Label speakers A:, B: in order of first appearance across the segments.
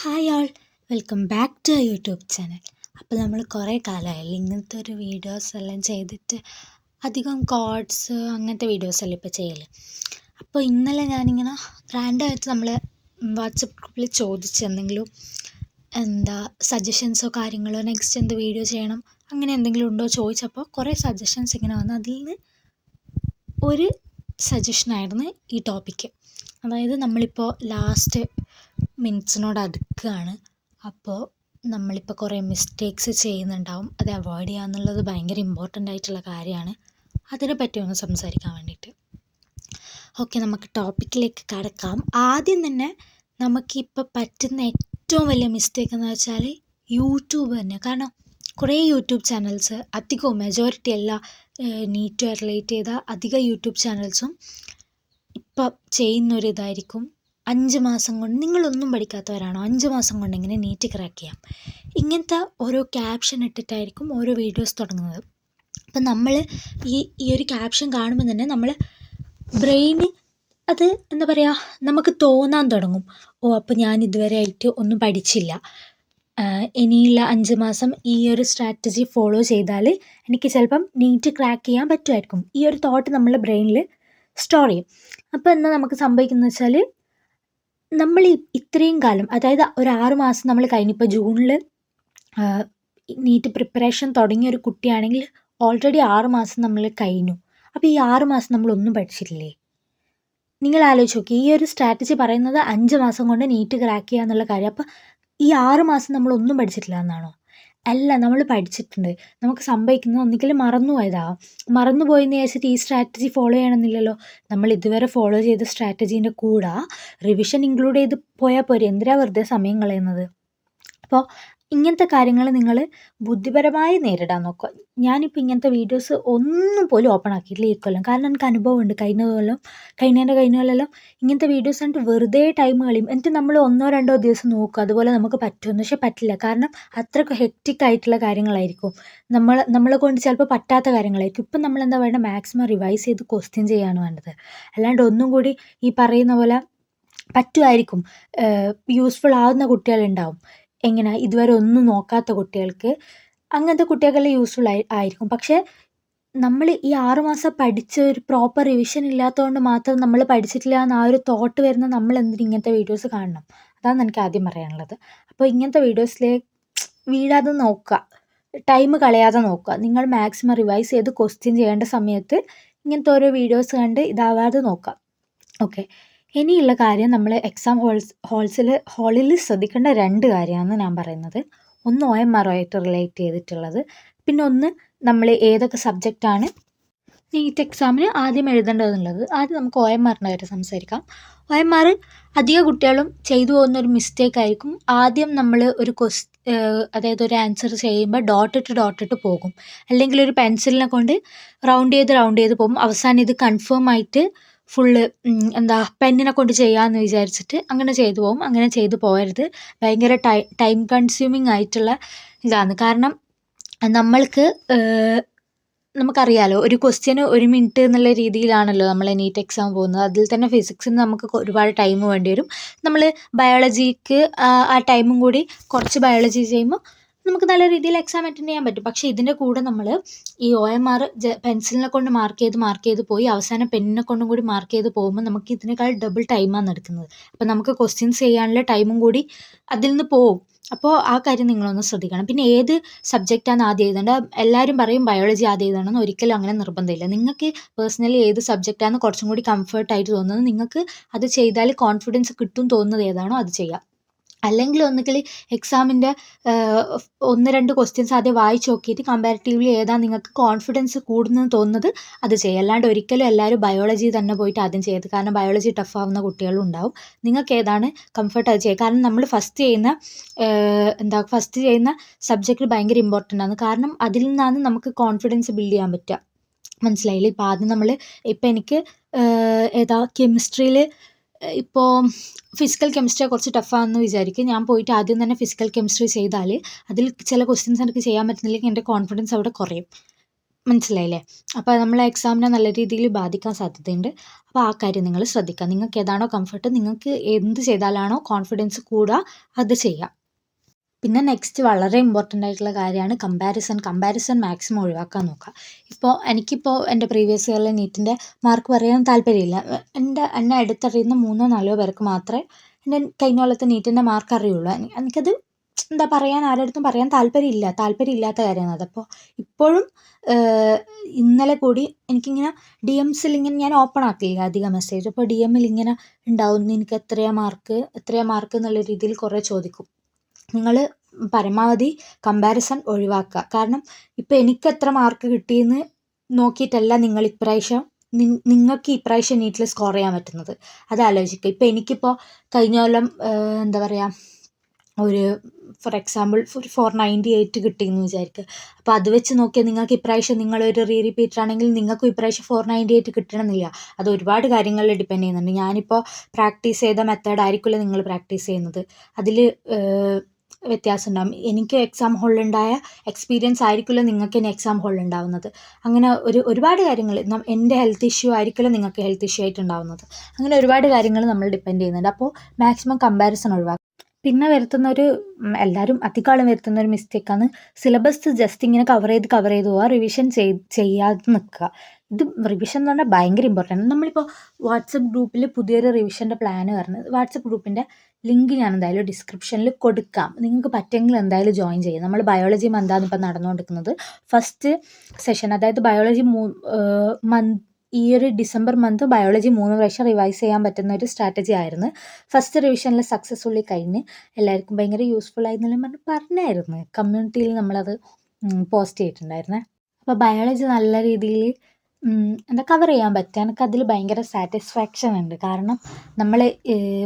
A: Hi all, welcome back to YouTube channel. അപ്പോൾ നമ്മൾ കുറേ കാലമായില്ലേ ഇങ്ങനത്തെ ഒരു വീഡിയോസ് എല്ലാം ചെയ്തിട്ട്. അധികം കോഡ്സ് അങ്ങനത്തെ വീഡിയോസ് എല്ലാം ഇപ്പോൾ ചെയ്യല്. അപ്പോൾ ഇന്നലെ ഞാനിങ്ങനെ റാൻഡമായിട്ട് നമ്മളെ വാട്സപ്പ് ഗ്രൂപ്പിൽ ചോദിച്ചു എന്തെങ്കിലും സജഷൻസോ കാര്യങ്ങളോ നെക്സ്റ്റ് എന്ത് വീഡിയോ ചെയ്യണം അങ്ങനെ എന്തെങ്കിലും ഉണ്ടോ ചോദിച്ചപ്പോൾ കുറേ സജഷൻസ് ഇങ്ങനെ വന്നു. അതിൽ നിന്ന് ഒരു സജഷനായിരുന്നു ഈ ടോപ്പിക്ക്. അതായത് നമ്മളിപ്പോൾ ലാസ്റ്റ് മിനിറ്റ്സിനോട് അടുക്കുകയാണ്. അപ്പോൾ നമ്മളിപ്പോൾ കുറേ മിസ്റ്റേക്സ് ചെയ്യുന്നുണ്ടാവും. അത് അവോയ്ഡ് ചെയ്യുക എന്നുള്ളത് ഭയങ്കര ഇമ്പോർട്ടൻ്റ് ആയിട്ടുള്ള കാര്യമാണ്. അതിനെപ്പറ്റി ഒന്ന് സംസാരിക്കാൻ വേണ്ടിയിട്ട്. ഓക്കെ, നമുക്ക് ടോപ്പിക്കിലേക്ക് കടക്കാം. ആദ്യം തന്നെ നമുക്കിപ്പോൾ പറ്റുന്ന ഏറ്റവും വലിയ മിസ്റ്റേക്ക് എന്ന് വെച്ചാൽ യൂട്യൂബ് തന്നെ. കാരണം കുറേ യൂട്യൂബ് ചാനൽസ്, അധികവും മെജോറിറ്റി എല്ലാ നീറ്റ് റിലേറ്റ് ചെയ്ത അധികം യൂട്യൂബ് ചാനൽസും ഇപ്പം ചെയ്യുന്നൊരിതായിരിക്കും 5 മാസം കൊണ്ട്, നിങ്ങളൊന്നും പഠിക്കാത്തവരാണോ 5 മാസം കൊണ്ട് എങ്ങനെ നീറ്റ് ക്രാക്ക് ചെയ്യാം, ഇങ്ങനത്തെ ഓരോ ക്യാപ്ഷൻ ഇട്ടിട്ടായിരിക്കും ഓരോ വീഡിയോസ് തുടങ്ങുന്നത്. അപ്പം നമ്മൾ ഈ ഒരു ക്യാപ്ഷൻ കാണുമ്പോൾ തന്നെ നമ്മൾ ബ്രെയിന് അത് എന്താ പറയുക, നമുക്ക് തോന്നാൻ തുടങ്ങും, അപ്പോൾ ഞാൻ ഇതുവരെ ആയിട്ട് ഒന്നും പഠിച്ചില്ല, ഇനിയുള്ള 5 മാസം ഈ ഒരു സ്ട്രാറ്റജി ഫോളോ ചെയ്താൽ എനിക്ക് ചിലപ്പം നീറ്റ് ക്രാക്ക് ചെയ്യാൻ പറ്റുമായിരിക്കും. ഈ ഒരു തോട്ട് നമ്മൾ ബ്രെയിനിൽ സ്റ്റോർ ചെയ്യും. അപ്പോൾ എന്താ നമുക്ക് സംഭവിക്കുന്നത് വെച്ചാൽ, നമ്മൾ ഇത്രയും കാലം, അതായത് ഒരു 6 മാസം നമ്മൾ കഴിഞ്ഞിപ്പോൾ ജൂണിൽ നീറ്റ് പ്രിപ്പറേഷൻ തുടങ്ങിയ ഒരു കുട്ടിയാണെങ്കിൽ ഓൾറെഡി 6 മാസം നമ്മൾ കഴിഞ്ഞു. അപ്പോൾ ഈ 6 മാസം നമ്മളൊന്നും പഠിച്ചിട്ടില്ലേ? നിങ്ങൾ ആലോചിച്ച് നോക്കി, ഈ ഒരു സ്ട്രാറ്റജി പറയുന്നത് 5 മാസം കൊണ്ട് നീറ്റ് ക്രാക്ക് ചെയ്യുക എന്നുള്ള കാര്യം. അപ്പോൾ ഈ 6 മാസം നമ്മളൊന്നും പഠിച്ചിട്ടില്ല എന്നാണോ? അല്ല, നമ്മൾ പഠിച്ചിട്ടുണ്ട്. നമുക്ക് സംഭവിക്കുന്നത് ഒന്നുകിൽ മറന്നുപോയെന്ന് വിചാരിച്ചിട്ട് ഈ സ്ട്രാറ്റജി ഫോളോ ചെയ്യണമെന്നില്ലല്ലോ. നമ്മൾ ഇതുവരെ ഫോളോ ചെയ്ത സ്ട്രാറ്റജീൻ്റെ കൂടെ റിവിഷൻ ഇൻക്ലൂഡ് ചെയ്ത് പോയാൽ പോരെ, എന്തിനാ വെറുതെ സമയം കളയുന്നത്? അപ്പോൾ ഇങ്ങനത്തെ കാര്യങ്ങൾ നിങ്ങൾ ബുദ്ധിപരമായി നേരിടാൻ നോക്കുക. ഞാനിപ്പോൾ ഇങ്ങനത്തെ വീഡിയോസ് ഒന്നും പോലും ഓപ്പൺ ആക്കിയിട്ടില്ല ഈ കൊല്ലം. കാരണം എനിക്ക് അനുഭവമുണ്ട്. കഴിഞ്ഞ കൊല്ലമെല്ലാം ഇങ്ങനത്തെ വീഡിയോസ് കണ്ടിട്ട് വെറുതെ ടൈം കളയും. എന്നിട്ട് നമ്മൾ 1-2 ദിവസം നോക്കും അതുപോലെ നമുക്ക് പറ്റുമെന്ന്. പക്ഷെ പറ്റില്ല. കാരണം അത്രയ്ക്ക് ഹെക്റ്റിക് ആയിട്ടുള്ള കാര്യങ്ങളായിരിക്കും, നമ്മളെ കൊണ്ട് ചിലപ്പോൾ പറ്റാത്ത കാര്യങ്ങളായിരിക്കും. ഇപ്പം നമ്മൾ എന്താ വേണ്ടത്, മാക്സിമം റിവൈസ് ചെയ്ത് ക്വസ്റ്റ്യൻ ചെയ്യാണ് വേണ്ടത്. അല്ലാണ്ട് ഒന്നും കൂടി ഈ പറയുന്ന പോലെ പറ്റുമായിരിക്കും, യൂസ്ഫുൾ ആവുന്ന കുട്ടികളുണ്ടാവും. എങ്ങനെ, ഇതുവരെ ഒന്നും നോക്കാത്ത കുട്ടികൾക്ക്, അങ്ങനത്തെ കുട്ടികൾക്കെല്ലാം യൂസ്ഫുൾ ആയിരിക്കും. പക്ഷേ നമ്മൾ ഈ 6 മാസം പഠിച്ച ഒരു പ്രോപ്പർ റിവിഷൻ ഇല്ലാത്തതുകൊണ്ട് മാത്രം നമ്മൾ പഠിച്ചിട്ടില്ല എന്ന ആ ഒരു തോട്ട് വരുന്ന നമ്മൾ എന്തിനും ഇങ്ങനത്തെ വീഡിയോസ് കാണണം. അതാണ് എനിക്ക് ആദ്യം പറയാനുള്ളത്. അപ്പോൾ ഇങ്ങനത്തെ വീഡിയോസിലേക്ക് വീഴാതെ നോക്കുക, ടൈം കളയാതെ നോക്കുക. നിങ്ങൾ മാക്സിമം റിവൈസ് ചെയ്ത് ക്വസ്റ്റ്യൻ ചെയ്യേണ്ട സമയത്ത് ഇങ്ങനത്തെ ഓരോ വീഡിയോസ് കണ്ട് ഇതാവാതെ നോക്കുക. ഓക്കെ, ഇനിയുള്ള കാര്യം, നമ്മൾ എക്സാം ഹാളിൽ ശ്രദ്ധിക്കേണ്ട 2 കാര്യമാണ് ഞാൻ പറയുന്നത്. ഒന്ന് OMR ആയിട്ട് റിലേറ്റ് ചെയ്തിട്ടുള്ളത്, പിന്നെ ഒന്ന് നമ്മൾ ഏതൊക്കെ സബ്ജക്റ്റാണ് നീറ്റ് എക്സാമിന് ആദ്യം എഴുതേണ്ടതെന്നുള്ളത്. ആദ്യം നമുക്ക് OMRൻ്റെ കാര്യം സംസാരിക്കാം. OMR അധിക കുട്ടികളും ചെയ്തു പോകുന്നൊരു മിസ്റ്റേക്ക് ആയിരിക്കും. ആദ്യം നമ്മൾ ഒരു അതായത് ഒരു ആൻസർ ചെയ്യുമ്പോൾ ഡോട്ടിട്ട് പോകും, അല്ലെങ്കിൽ ഒരു പെൻസിലിനെ കൊണ്ട് റൗണ്ട് ചെയ്ത് പോകും. അവസാനം ഇത് കൺഫേം ആയിട്ട് ഫുള്ള് പെന്നിനെ കൊണ്ട് ചെയ്യാമെന്ന് വിചാരിച്ചിട്ട് അങ്ങനെ ചെയ്തു പോകും. അങ്ങനെ ചെയ്തു പോകരുത്. ഭയങ്കര ടൈം കൺസ്യൂമിങ് ആയിട്ടുള്ള ഇതാണ്. കാരണം നമുക്കറിയാലോ, ഒരു ക്വസ്റ്റ്യന് 1 മിനിറ്റ് എന്നുള്ള രീതിയിലാണല്ലോ നമ്മൾ നീറ്റ് എക്സാം പോകുന്നത്. അതിൽ തന്നെ ഫിസിക്സിന് നമുക്ക് ഒരുപാട് ടൈം വേണ്ടി വരും. നമ്മൾ ബയോളജിക്ക് ആ ടൈമും കൂടി കുറച്ച് ബയോളജി ചെയ്യുമ്പോൾ നമുക്ക് നല്ല രീതിയിൽ എക്സാം അറ്റൻഡ് ചെയ്യാൻ പറ്റും. പക്ഷേ ഇതിൻ്റെ കൂടെ നമ്മൾ ഈ OMR പെൻസിലിനെ കൊണ്ട് മാർക്ക് ചെയ്ത് പോയി അവസാനം പെന്നിനെ കൊണ്ടും കൂടി മാർക്ക് ചെയ്ത് പോകുമ്പോൾ നമുക്ക് ഇതിനേക്കാൾ ഡബിൾ ടൈമാണ് എടുക്കുന്നത്. അപ്പോൾ നമുക്ക് ക്വസ്റ്റ്യൻസ് ചെയ്യാനുള്ള ടൈമും കൂടി അതിൽ നിന്ന് പോവും. അപ്പോൾ ആ കാര്യം നിങ്ങളൊന്ന് ശ്രദ്ധിക്കണം. പിന്നെ ഏത് സബ്ജക്റ്റാണ് ആദ്യം എഴുതേണ്ടത്? എല്ലാവരും പറയും ബയോളജി ആദ്യം എഴുതണമെന്ന്. ഒരിക്കലും അങ്ങനെ നിർബന്ധമില്ല. നിങ്ങൾക്ക് പേഴ്സണലി ഏത് സബ്ജക്റ്റാണ് കുറച്ചും കൂടി കംഫർട്ടായിട്ട് തോന്നുന്നത്, നിങ്ങൾക്ക് അത് ചെയ്താൽ കോൺഫിഡൻസ് കിട്ടും തോന്നുന്നത് ഏതാണോ അത് ചെയ്യാം. അല്ലെങ്കിൽ ഒന്നുകിൽ എക്സാമിൻ്റെ 1-2 ക്വസ്റ്റ്യൻസ് ആദ്യം വായിച്ച് നോക്കിയിട്ട് കമ്പാരിറ്റീവ്ലി ഏതാണ് നിങ്ങൾക്ക് കോൺഫിഡൻസ് കൂടുന്നതെന്ന് തോന്നുന്നത് അത് ചെയ്യുക. അല്ലാണ്ട് ഒരിക്കലും എല്ലാവരും ബയോളജി തന്നെ പോയിട്ട് ആദ്യം ചെയ്യരുത്. കാരണം ബയോളജി ടഫ് ആവുന്ന കുട്ടികളും ഉണ്ടാവും. നിങ്ങൾക്ക് ഏതാണ് കംഫർട്ട് അത് ചെയ്യുക. കാരണം നമ്മൾ ഫസ്റ്റ് ചെയ്യുന്ന സബ്ജക്റ്റ് ഭയങ്കര ഇമ്പോർട്ടൻ്റ് ആണ്. കാരണം അതിൽ നിന്നാണ് നമുക്ക് കോൺഫിഡൻസ് ബിൽഡ് ചെയ്യാൻ പറ്റുക. മനസ്സിലായില്ലേ? ഇപ്പോൾ ആദ്യം എനിക്ക് കെമിസ്ട്രിയിൽ ഇപ്പോൾ ഫിസിക്കൽ കെമിസ്ട്രി കുറച്ച് ടഫാണെന്ന് വിചാരിക്കും. ഞാൻ പോയിട്ട് ആദ്യം തന്നെ ഫിസിക്കൽ കെമിസ്ട്രി ചെയ്താൽ അതിൽ ചില ക്വസ്റ്റ്യൻസ് എനിക്ക് ചെയ്യാൻ പറ്റുന്നില്ലെങ്കിൽ എൻ്റെ കോൺഫിഡൻസ് അവിടെ കുറയും. മനസ്സിലായില്ലേ? അപ്പോൾ നമ്മളെ എക്സാമിനെ നല്ല രീതിയിൽ ബാധിക്കാൻ സാധ്യതയുണ്ട്. അപ്പോൾ ആ കാര്യം നിങ്ങൾ ശ്രദ്ധിക്കുക. നിങ്ങൾക്ക് ഏതാണോ കംഫർട്ട്, നിങ്ങൾക്ക് എന്ത് ചെയ്താലാണോ കോൺഫിഡൻസ് കൂടുക അത് ചെയ്യുക. പിന്നെ നെക്സ്റ്റ് വളരെ ഇമ്പോർട്ടൻ്റ് ആയിട്ടുള്ള കാര്യമാണ് കമ്പാരിസൺ മാക്സിമം ഒഴിവാക്കാൻ നോക്കുക. എനിക്കിപ്പോൾ എൻ്റെ പ്രീവിയസ് ഇയറിലെ നീറ്റിൻ്റെ മാർക്ക് പറയാൻ താല്പര്യമില്ല. എന്നെ അടുത്തറിയുന്ന 3-4 പേർക്ക് മാത്രമേ എൻ്റെ കഴിഞ്ഞ കൊല്ലത്തെ നീറ്റിൻ്റെ മാർക്ക് അറിയുള്ളൂ. എനിക്കത് എന്താ പറയാൻ ആരുടെ അടുത്തും പറയാൻ താല്പര്യമില്ലാത്ത കാര്യമാണ് അത്. അപ്പോൾ ഇപ്പോഴും ഇന്നലെ കൂടി എനിക്കിങ്ങനെ DMസിൽ ഇങ്ങനെ ഞാൻ ഓപ്പൺ ആക്കില്ല അധികം മെസ്സേജ്. അപ്പോൾ DMൽ ഇങ്ങനെ ഉണ്ടാവും, നിനക്ക് എത്രയാ മാർക്ക് എന്നുള്ള രീതിയിൽ കുറേ ചോദിക്കും. നിങ്ങൾ പരമാവധി കമ്പാരിസൺ ഒഴിവാക്കുക. കാരണം ഇപ്പോൾ എനിക്ക് എത്ര മാർക്ക് കിട്ടിയെന്ന് നോക്കിയിട്ടല്ല നിങ്ങൾക്ക് ഇപ്രാവശ്യം നീറ്റിൽ സ്കോർ ചെയ്യാൻ പറ്റുന്നത്. അത് ആലോചിക്കുക. ഇപ്പോൾ എനിക്കിപ്പോൾ കഴിഞ്ഞ കൊല്ലം എന്താ പറയുക, ഒരു ഫോർ എക്സാമ്പിൾ ഒരു 498 കിട്ടിയെന്ന് വിചാരിക്കുക. അപ്പോൾ അത് വെച്ച് നോക്കിയാൽ നിങ്ങൾക്ക് ഇപ്രാവശ്യം നിങ്ങളൊരു റിപ്പീറ്റർ ആണെങ്കിൽ നിങ്ങൾക്കും ഇപ്രാവശ്യം 498 കിട്ടണമെന്നില്ല. അത് ഒരുപാട് കാര്യങ്ങളിൽ ഡിപ്പെൻഡ് ചെയ്യുന്നുണ്ട്. ഞാനിപ്പോൾ പ്രാക്ടീസ് ചെയ്ത മെത്തേഡ് ആയിരിക്കില്ല നിങ്ങൾ പ്രാക്ടീസ് ചെയ്യുന്നത്. അതിൽ വ്യത്യാസം ഉണ്ടാകും. എനിക്ക് എക്സാം ഹോളിലുണ്ടായ എക്സ്പീരിയൻസ് ആയിരിക്കില്ല നിങ്ങൾക്ക് ഇനി എക്സാം ഹോളിലുണ്ടാവുന്നത്. അങ്ങനെ ഒരുപാട് കാര്യങ്ങൾ, എൻ്റെ ഹെൽത്ത് ഇഷ്യൂ ആയിരിക്കില്ല നിങ്ങൾക്ക് ഹെൽത്ത് ഇഷ്യൂ ആയിട്ടുണ്ടാവുന്നത്. അങ്ങനെ ഒരുപാട് കാര്യങ്ങൾ നമ്മൾ ഡിപ്പെൻഡ് ചെയ്യുന്നുണ്ട്. അപ്പോൾ മാക്സിമം കമ്പാരിസൺ ഒഴിവാക്കുക. പിന്നെ എല്ലാവരും അധികകാലം വരുത്തുന്ന ഒരു മിസ്റ്റേക്കാണ് സിലബസ് ജസ്റ്റ് ഇങ്ങനെ കവർ ചെയ്ത് പോവുക, റിവിഷൻ ചെയ്യാതെ നിൽക്കുക. ഇത് റിവിഷൻ എന്ന് പറഞ്ഞാൽ ഭയങ്കര ഇമ്പോർട്ടൻ്റ്. നമ്മളിപ്പോൾ വാട്സപ്പ് ഗ്രൂപ്പിൽ പുതിയൊരു റിവിഷൻ്റെ പ്ലാന് പറഞ്ഞത്, വാട്സപ്പ് ഗ്രൂപ്പിൻ്റെ ലിങ്ക് ഞാൻ എന്തായാലും ഡിസ്ക്രിപ്ഷനിൽ കൊടുക്കാം. നിങ്ങൾക്ക് പറ്റുമെങ്കിൽ എന്തായാലും ജോയിൻ ചെയ്യും. നമ്മൾ ബയോളജി മന്താണ് ഇപ്പോൾ നടന്നുകൊണ്ടിരിക്കുന്നത്. ഫസ്റ്റ് സെഷൻ, അതായത് ബയോളജി ഈ ഒരു ഡിസംബർ മന്ത് ബയോളജി 3 പ്രാവശ്യം റിവൈസ് ചെയ്യാൻ പറ്റുന്ന ഒരു സ്ട്രാറ്റജി ആയിരുന്നു. ഫസ്റ്റ് റിവിഷനിൽ സക്സസ്ഫുള്ളി കഴിഞ്ഞ് എല്ലാവർക്കും ഭയങ്കര യൂസ്ഫുൾ ആയിരുന്നെല്ലാം പറഞ്ഞായിരുന്നു. കമ്മ്യൂണിറ്റിയിൽ നമ്മളത് പോസ്റ്റ് ചെയ്തിട്ടുണ്ടായിരുന്നേ. അപ്പോൾ ബയോളജി നല്ല രീതിയിൽ കവർ ചെയ്യാൻ പറ്റുക. എനിക്കതിൽ ഭയങ്കര സാറ്റിസ്ഫാക്ഷൻ ഉണ്ട്. കാരണം നമ്മൾ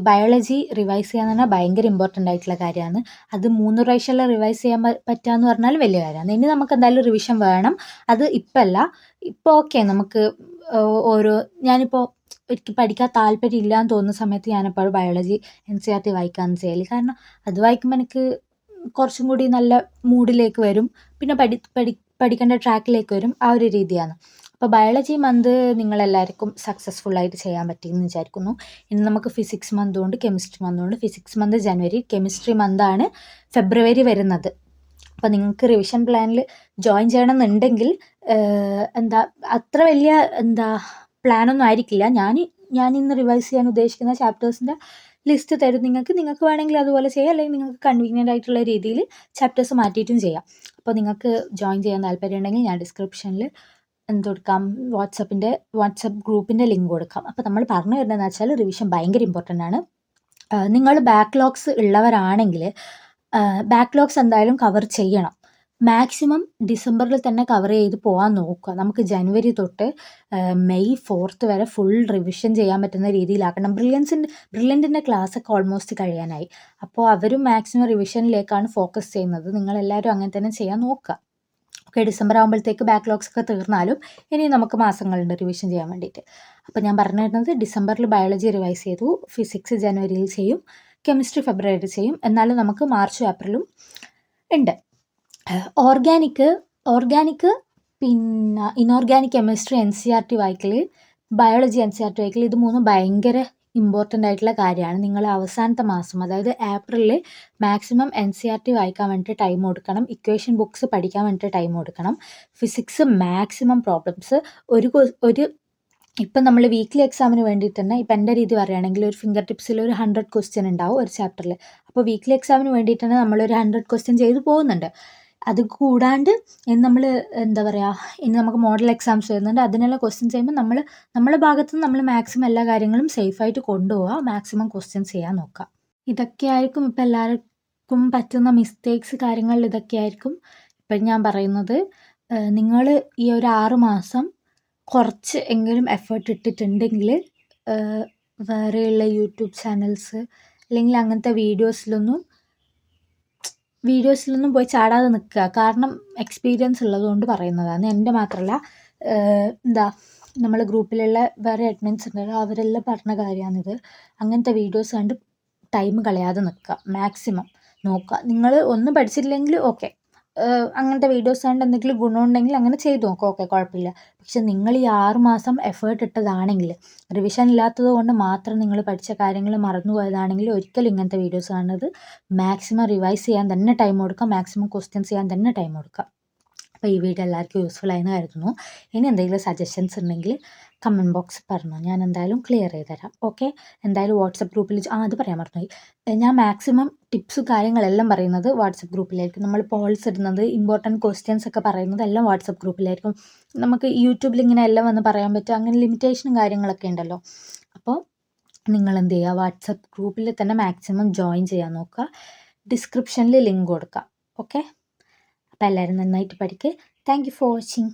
A: ബയോളജി റിവൈസ് ചെയ്യാന്ന് പറഞ്ഞാൽ ഭയങ്കര ഇമ്പോർട്ടൻ്റ് ആയിട്ടുള്ള കാര്യമാണ്. അത് 3 പ്രാവശ്യമെല്ലാം റിവൈസ് ചെയ്യാൻ പറ്റുക എന്ന് പറഞ്ഞാൽ വലിയ കാര്യമാണ്. ഇനി നമുക്ക് എന്തായാലും റിവിഷൻ വേണം. അത് ഇപ്പോൾ ഓക്കെ, നമുക്ക് ഞാനിപ്പോൾ എനിക്ക് പഠിക്കാൻ താല്പര്യം ഇല്ലയെന്ന് തോന്നുന്ന സമയത്ത് ഞാനെപ്പോഴും ബയോളജി NCERT വായിക്കാമെന്ന് ചെയ്യല്. കാരണം അത് വായിക്കുമ്പോൾ എനിക്ക് കുറച്ചും കൂടി നല്ല മൂഡിലേക്ക് വരും, പിന്നെ പഠിക്കേണ്ട ട്രാക്കിലേക്ക് വരും. ആ ഒരു രീതിയാണ്. അപ്പോൾ ബയോളജി മന്ത് നിങ്ങളെല്ലാവർക്കും സക്സസ്ഫുള്ളായിട്ട് ചെയ്യാൻ പറ്റിയെന്ന് വിചാരിക്കുന്നു. ഇനി നമുക്ക് ഫിസിക്സ് മന്തുണ്ട്, കെമിസ്ട്രി മന്തുണ്ട്. ഫിസിക്സ് മന്ത് ജനുവരി, കെമിസ്ട്രി മന്താണ് ഫെബ്രുവരി വരുന്നത്. അപ്പോൾ നിങ്ങൾക്ക് റിവിഷൻ പ്ലാനിൽ ജോയിൻ ചെയ്യണമെന്നുണ്ടെങ്കിൽ അത്ര വലിയ പ്ലാനൊന്നും ആയിരിക്കില്ല. ഞാൻ ഇന്ന് റിവൈസ് ചെയ്യാൻ ഉദ്ദേശിക്കുന്ന ചാപ്റ്റേഴ്സിൻ്റെ ലിസ്റ്റ് തരും നിങ്ങൾക്ക് വേണമെങ്കിൽ അതുപോലെ ചെയ്യാം, അല്ലെങ്കിൽ നിങ്ങൾക്ക് കൺവീനിയൻ്റ് ആയിട്ടുള്ള രീതിയിൽ ചാപ്റ്റേഴ്സ് മാറ്റിയിട്ടും ചെയ്യാം. അപ്പോൾ നിങ്ങൾക്ക് ജോയിൻ ചെയ്യാൻ താല്പര്യം ഉണ്ടെങ്കിൽ ഞാൻ ഡിസ്ക്രിപ്ഷനിൽ കൊടുക്കാം, വാട്സപ്പ് ഗ്രൂപ്പിൻ്റെ ലിങ്ക് കൊടുക്കാം. അപ്പോൾ നമ്മൾ പറഞ്ഞു വരുന്നതെന്ന് വെച്ചാൽ റിവിഷൻ ഭയങ്കര ഇമ്പോർട്ടൻ്റ് ആണ്. നിങ്ങൾ ബാക്ക്ലോഗ്സ് ഉള്ളവരാണെങ്കിൽ ബാക്ക്ലോഗ്സ് എന്തായാലും കവർ ചെയ്യണം. മാക്സിമം ഡിസംബറിൽ തന്നെ കവർ ചെയ്ത് പോകാൻ നോക്കുക. നമുക്ക് ജനുവരി തൊട്ട് മെയ് 4th വരെ ഫുൾ റിവിഷൻ ചെയ്യാൻ പറ്റുന്ന രീതിയിലാക്കണം. ബ്രില്യൻറ്റിൻ്റെ ക്ലാസ്സൊക്കെ ഓൾമോസ്റ്റ് കഴിയാനായി. അപ്പോൾ അവരും മാക്സിമം റിവിഷനിലേക്കാണ് ഫോക്കസ് ചെയ്യുന്നത്. നിങ്ങളെല്ലാവരും അങ്ങനെ തന്നെ ചെയ്യാൻ നോക്കുക. ഓക്കെ, ഡിസംബർ ആകുമ്പോഴത്തേക്ക് ബാക്ക്ലോഗ്സ് ഒക്കെ തീർന്നാലും ഇനി നമുക്ക് മാസങ്ങളുണ്ട് റിവിഷൻ ചെയ്യാൻ വേണ്ടിയിട്ട്. അപ്പോൾ ഞാൻ പറഞ്ഞു തരുന്നത്, ഡിസംബറിൽ ബയോളജി റിവൈസ് ചെയ്തു, ഫിസിക്സ് ജനുവരിയിൽ ചെയ്യും, കെമിസ്ട്രി ഫെബ്രുവരി ചെയ്യും. എന്നാലും നമുക്ക് മാർച്ചും ഏപ്രിലും ഉണ്ട്. ഓർഗാനിക് പിന്നെ ഇനോർഗാനിക് കെമിസ്ട്രി NCERT വായിക്കൽ, ബയോളജി NCERT വായിക്കൽ, ഇത് മൂന്നും ഭയങ്കര ഇമ്പോർട്ടൻ്റ് ആയിട്ടുള്ള കാര്യമാണ്. നിങ്ങൾ അവസാനത്തെ മാസം, അതായത് ഏപ്രിലിൽ മാക്സിമം NCERT വായിക്കാൻ വേണ്ടിയിട്ട് ടൈം കൊടുക്കണം. ഇക്വേഷൻ ബുക്സ് പഠിക്കാൻ വേണ്ടിയിട്ട് ടൈം കൊടുക്കണം. ഫിസിക്സ് മാക്സിമം പ്രോബ്ലംസ് ഇപ്പം നമ്മൾ വീക്ക്ലി എക്സാമിന് വേണ്ടിയിട്ട് തന്നെ, ഇപ്പം എൻ്റെ രീതി പറയുകയാണെങ്കിൽ ഒരു ഫിംഗർ ടിപ്സിൽ ഒരു 100 ക്വസ്റ്റ്യൻ ഉണ്ടാവും ഒരു ചാപ്റ്ററിൽ. അപ്പോൾ വീക്ക്ലി എക്സാമിന് വേണ്ടിയിട്ട് തന്നെ നമ്മളൊരു 100 ക്വസ്റ്റ്യൻ ചെയ്ത് പോകുന്നുണ്ട്. അത് കൂടാണ്ട് നമ്മൾ ഇനി നമുക്ക് മോഡൽ എക്സാംസ് വരുന്നുണ്ട്. അതിനുള്ള ക്വസ്റ്റ്യൻസ് ചെയ്യുമ്പോൾ നമ്മുടെ ഭാഗത്ത് നിന്ന് നമ്മൾ മാക്സിമം എല്ലാ കാര്യങ്ങളും സേഫായിട്ട് കൊണ്ടുപോവുക, മാക്സിമം ക്വസ്റ്റ്യൻസ് ചെയ്യാൻ നോക്കുക. ഇതൊക്കെയായിരിക്കും ഇപ്പോൾ എല്ലാവർക്കും പറ്റുന്ന മിസ്റ്റേക്സ് കാര്യങ്ങളിൽ ഇതൊക്കെയായിരിക്കും ഇപ്പം ഞാൻ പറയുന്നത്. നിങ്ങൾ ഈ ഒരു 6 മാസം കുറച്ച് എങ്കിലും എഫേർട്ട് ഇട്ടിട്ടുണ്ടെങ്കിൽ വേറെയുള്ള യൂട്യൂബ് ചാനൽസ് അല്ലെങ്കിൽ അങ്ങനത്തെ വീഡിയോസിലൊന്നും പോയി ചാടാതെ നിൽക്കുക. കാരണം എക്സ്പീരിയൻസ് ഉള്ളതുകൊണ്ട് പറയുന്നതാണ്, എൻ്റെ മാത്രമല്ല. നമ്മളെ ഗ്രൂപ്പിലുള്ള വേറെ അഡ്മിൻസ് ഉണ്ടല്ലോ, അവരെല്ലാം പറഞ്ഞ കാര്യമാണിത്. അങ്ങനത്തെ വീഡിയോസ് കണ്ട് ടൈം കളയാതെ നിൽക്കുക, മാക്സിമം നോക്കുക. നിങ്ങൾ ഒന്നും പഠിച്ചില്ലെങ്കിൽ ഓക്കെ, അങ്ങനത്തെ വീഡിയോസ് കണ്ട് എന്തെങ്കിലും ഗുണമുണ്ടെങ്കിൽ അങ്ങനെ ചെയ്ത് നോക്കും, ഓക്കെ കുഴപ്പമില്ല. പക്ഷെ നിങ്ങൾ ഈ 6 മാസം എഫേർട്ട് ഇട്ടതാണെങ്കിൽ, റിവിഷൻ ഇല്ലാത്തത് കൊണ്ട് മാത്രം നിങ്ങൾ പഠിച്ച കാര്യങ്ങൾ മറന്നു പോയതാണെങ്കിൽ ഒരിക്കലും ഇങ്ങനത്തെ വീഡിയോസ് കാണുന്നത്. മാക്സിമം റിവൈസ് ചെയ്യാൻ തന്നെ ടൈം കൊടുക്കുക, മാക്സിമം ക്വസ്റ്റ്യൻസ് ചെയ്യാൻ തന്നെ ടൈം കൊടുക്കുക. അപ്പോൾ ഈ വീഡിയോ എല്ലാവർക്കും യൂസ്ഫുൾ ആയെന്ന് കരുതുന്നു. ഇനി എന്തെങ്കിലും സജഷൻസ് ഉണ്ടെങ്കിൽ കമൻറ്റ് ബോക്സിൽ പറഞ്ഞോ, ഞാൻ എന്തായാലും ക്ലിയർ ചെയ്ത് തരാം. ഓക്കെ, എന്തായാലും വാട്സപ്പ് ഗ്രൂപ്പിൽ അത് പറയാൻ മറന്നുപോയി. ഞാൻ മാക്സിമം ടിപ്സും കാര്യങ്ങളെല്ലാം പറയുന്നത് വാട്സപ്പ് ഗ്രൂപ്പിലായിരിക്കും. നമ്മൾ പോൾസ് ഇടുന്നത്, ഇമ്പോർട്ടൻറ്റ് ക്വസ്റ്റ്യൻസ് ഒക്കെ പറയുന്നത് എല്ലാം വാട്സപ്പ് ഗ്രൂപ്പിലായിരിക്കും. നമുക്ക് യൂട്യൂബിൽ ഇങ്ങനെ എല്ലാം വന്ന് പറയാൻ പറ്റും, അങ്ങനെ ലിമിറ്റേഷനും കാര്യങ്ങളൊക്കെ ഉണ്ടല്ലോ. അപ്പോൾ നിങ്ങൾ എന്ത് ചെയ്യുക, വാട്സപ്പ് ഗ്രൂപ്പിൽ തന്നെ മാക്സിമം ജോയിൻ ചെയ്യാൻ നോക്കുക. ഡിസ്ക്രിപ്ഷനിൽ ലിങ്ക് കൊടുക്കാം. ഓക്കെ, അപ്പോൾ എല്ലാവരും നന്നായിട്ട് പഠിക്കുക. Thank you for watching.